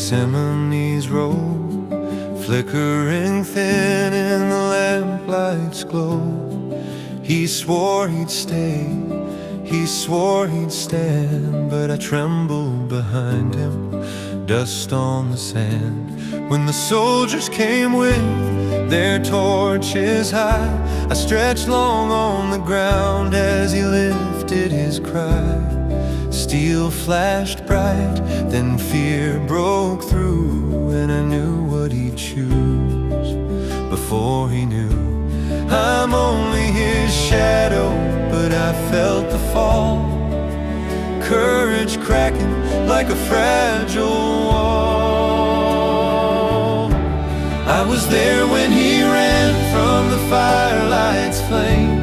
Gethsemane's road, flickering thin in the lamplight's glow. He swore he'd stay, he swore he'd stand, but I trembled behind him, dust on the sand. When the soldiers came with their torches high, I stretched long on the ground as he lifted his cry. Steel flashed bright, then fear broke through, and I knew what he'd choose before he knew. I'm only his shadow, but I felt the fall, courage cracking like a fragile wall. I was there when he ran from the firelight's flame,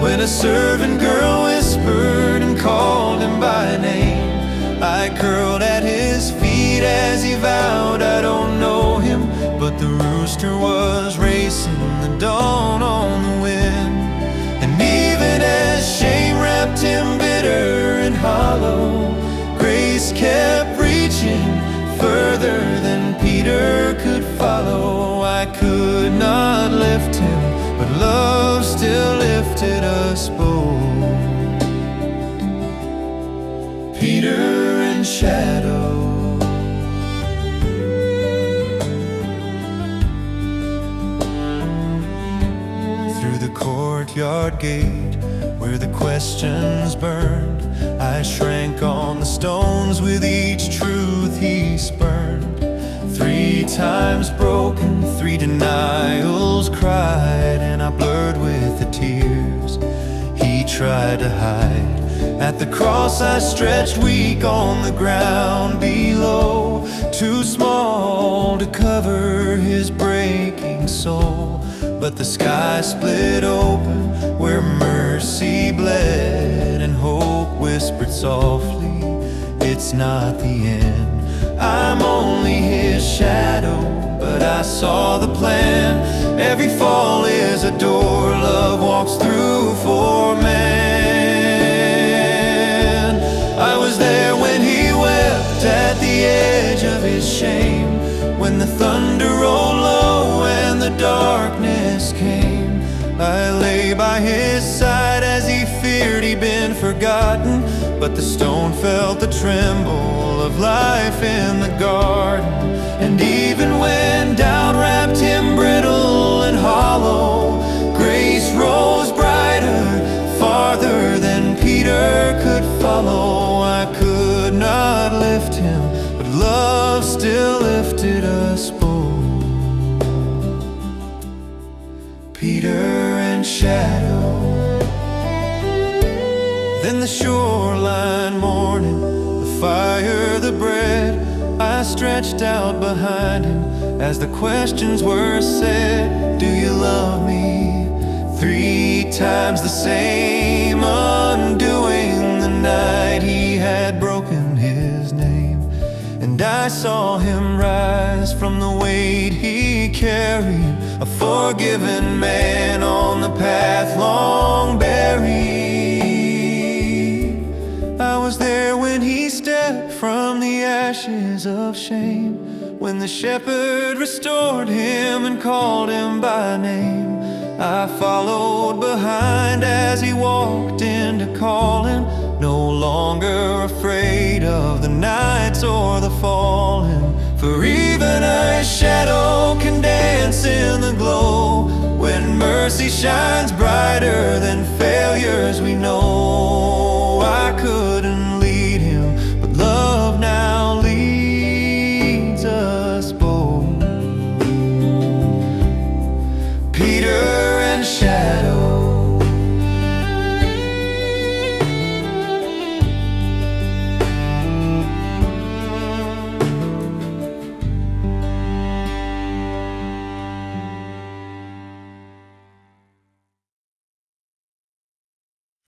when a servant girl whispered and called him by name. I curled at his feet as he vowed I don't know him, but the rooster was racing the dawn on the wind. And even as shame wrapped him bitter and hollow, grace kept reaching further than Peter could follow. I could not lift him, but love still lifted us both. Peter and shadow. Through the courtyard gate where the questions burned, I shrank on the stones with each truth he spurned. 3 times broken, 3 denials cried, and I blurred with the tears he tried to hide. At the cross I stretched weak on the ground below, too small to cover his breaking soul. But the sky split open where mercy bled, and hope whispered softly, it's not the end. I'm only his shadow, but I saw the plan. Every fall is a door love walks through for man. I was there when he wept at the edge of his shame, when the thunder rolled low and the darkness came. I lay by his side as he feared he'd been forgotten, but the stone felt the tremble of life in the garden. And even when doubt wrapped him brittle and hollow, grace rose brighter, farther than Peter could follow. I could not lift him, but love still lifted us both. Peter and shadow. Then the shoreline morning, the fire, the bread, I stretched out behind him as the questions were said. Do you love me? 3 times the same, undoing the night he had broken his name. And I saw him rise from the weight he carried, a forgiven man on the path long buried. I was there when he stepped from the ashes of shame, when the shepherd restored him and called him by name. I followed behind as he walked in to call him, no longer afraid of the nights or the falling. For even a shadow can dance in the glow, when mercy shines brighter than failures we know.